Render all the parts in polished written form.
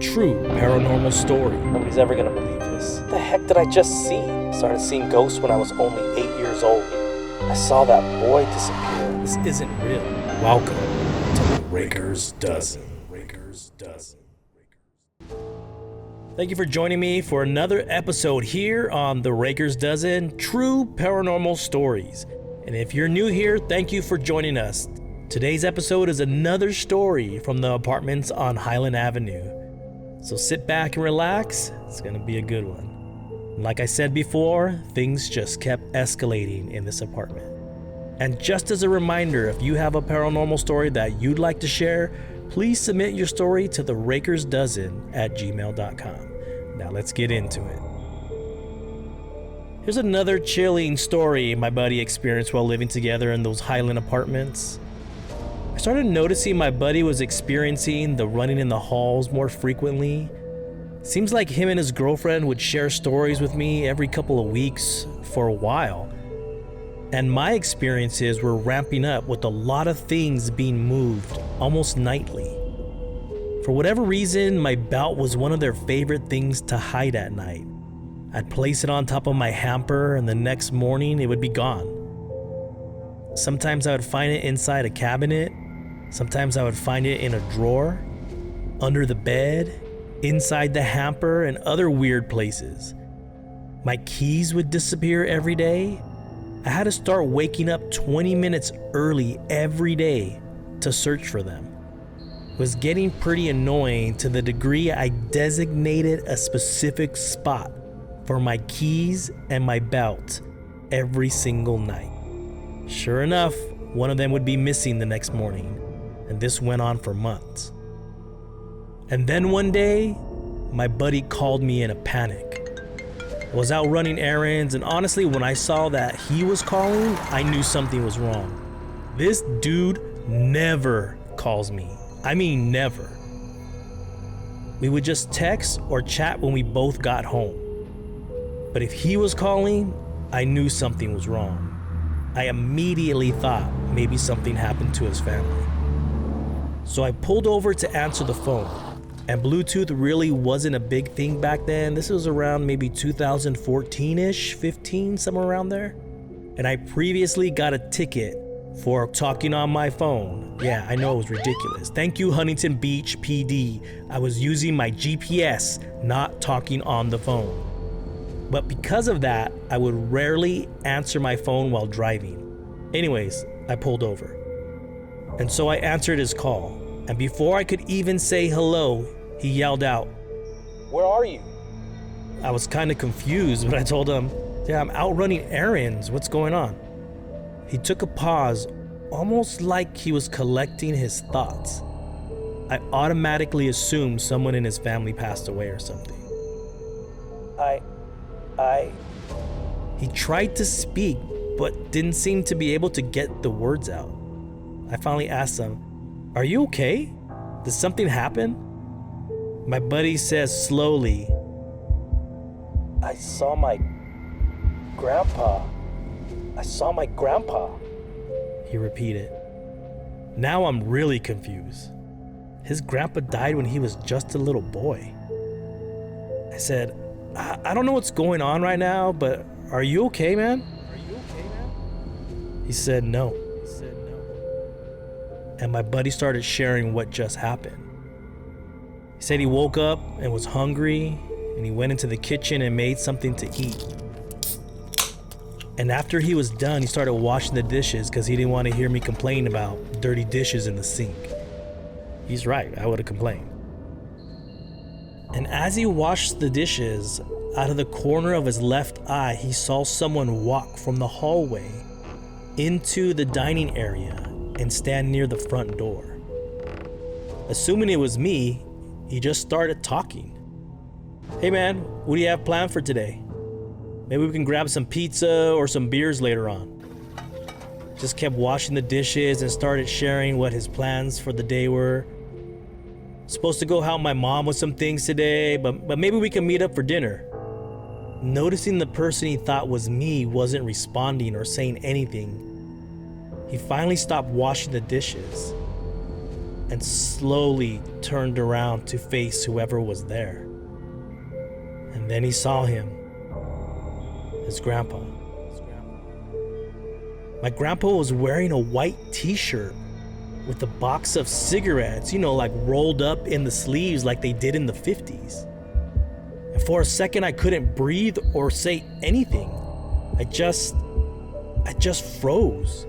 true paranormal story. Nobody's ever gonna believe this. What the heck did I just see? Started seeing ghosts when I was only 8 years old. I saw that boy disappear. This isn't real. Welcome to the Raker'z Dozen. Raker'z Dozen. Thank you for joining me for another episode here on the Raker'z Dozen, True Paranormal Stories. And if you're new here, thank you for joining us. Today's episode is another story from the apartments on Highland Avenue. So sit back and relax, it's gonna be a good one. Like I said before, things just kept escalating in this apartment. And just as a reminder, if you have a paranormal story that you'd like to share, please submit your story to the Raker'z Dozen at gmail.com. Now let's get into it. Here's another chilling story my buddy experienced while living together in those Highland apartments. I started noticing my buddy was experiencing the running in the halls more frequently. Seems like him and his girlfriend would share stories with me every couple of weeks for a while. And my experiences were ramping up with a lot of things being moved almost nightly. For whatever reason, my belt was one of their favorite things to hide at night. I'd place it on top of my hamper and the next morning it would be gone. Sometimes I would find it inside a cabinet. Sometimes I would find it in a drawer, under the bed, inside the hamper, and other weird places. My keys would disappear every day. I had to start waking up 20 minutes early every day to search for them. It was getting pretty annoying to the degree I designated a specific spot for my keys and my belt every single night. Sure enough, one of them would be missing the next morning, and this went on for months. And then one day, my buddy called me in a panic. I was out running errands, and honestly, when I saw that he was calling, I knew something was wrong. This dude never calls me. I mean, never. We would just text or chat when we both got home. But if he was calling, I knew something was wrong. I immediately thought maybe something happened to his family. So I pulled over to answer the phone, and Bluetooth really wasn't a big thing back then. This was around maybe 2014-ish, 15, somewhere around there. And I previously got a ticket for talking on my phone. Yeah, I know it was ridiculous. Thank you, Huntington Beach PD. I was using my GPS, not talking on the phone. But because of that, I would rarely answer my phone while driving. Anyways, I pulled over. And so I answered his call. And before I could even say hello, he yelled out, "Where are you?" I was kind of confused, but I told him, "Yeah, I'm out running errands. What's going on?" He took a pause, almost like he was collecting his thoughts. I automatically assumed someone in his family passed away or something. He tried to speak, but didn't seem to be able to get the words out. I finally asked him, "Are you okay? Did something happen?" My buddy says slowly, "I saw my grandpa. He repeated. Now I'm really confused. His grandpa died when he was just a little boy. I said, I don't know what's going on right now, but are you okay, man? He said no. And my buddy started sharing what just happened. He said he woke up and was hungry, and he went into the kitchen and made something to eat. And after he was done, he started washing the dishes because he didn't want to hear me complain about dirty dishes in the sink. He's right, I would have complained. And as he washed the dishes, out of the corner of his left eye, he saw someone walk from the hallway into the dining area and stand near the front door. Assuming it was me, he just started talking. "Hey man, what do you have planned for today? Maybe we can grab some pizza or some beers later on." Just kept washing the dishes and started sharing what his plans for the day were. Supposed to go help my mom with some things today, but maybe we can meet up for dinner. Noticing the person he thought was me wasn't responding or saying anything, he finally stopped washing the dishes. and slowly turned around to face whoever was there. And then he saw him, his grandpa. My grandpa was wearing a white t-shirt with a box of cigarettes, like rolled up in the sleeves like they did in the 50s. And for a second I couldn't breathe or say anything. I just froze.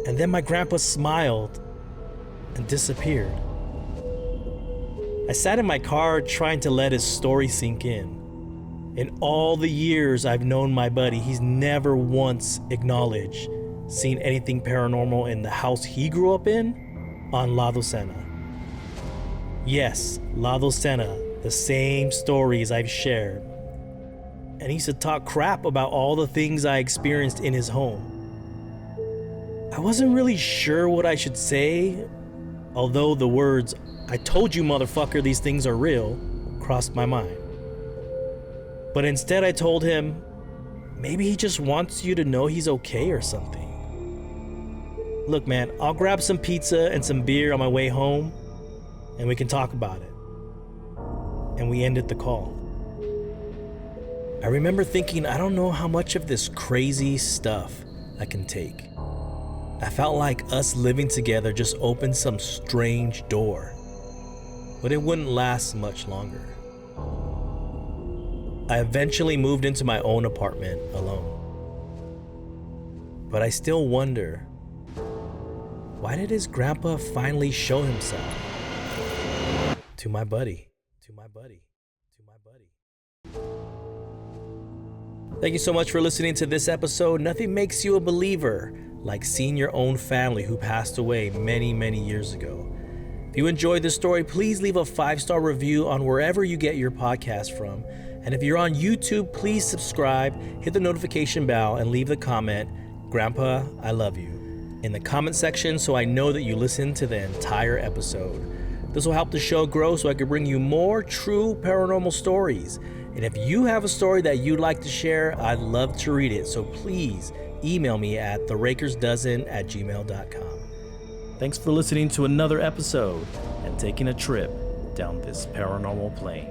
And then my grandpa smiled and disappeared. I sat in my car trying to let his story sink in. In all the years I've known my buddy, he's never once acknowledged seeing anything paranormal in the house he grew up in on La Docena. Yes, La Docena, the same stories I've shared. And he used to talk crap about all the things I experienced in his home. I wasn't really sure what I should say, although the words, "I told you, motherfucker, these things are real," crossed my mind. But instead I told him, maybe he just wants you to know he's okay or something. Look, man, I'll grab some pizza and some beer on my way home, and we can talk about it. And we ended the call. I remember thinking, I don't know how much of this crazy stuff I can take. I felt like us living together just opened some strange door, but it wouldn't last much longer. I eventually moved into my own apartment alone. But I still wonder, why did his grandpa finally show himself to my buddy? Thank you so much for listening to this episode. Nothing makes you a believer like seeing your own family who passed away many, many years ago. If you enjoyed this story, please leave a 5-star review on wherever you get your podcast from. And if you're on YouTube, please subscribe, hit the notification bell, and leave the comment, "Grandpa, I love you," in the comment section so I know that you listened to the entire episode. This will help the show grow so I can bring you more true paranormal stories. And if you have a story that you'd like to share, I'd love to read it. So please email me at Raker'z Dozen@gmail.com. Thanks for listening to another episode and taking a trip down this paranormal plane.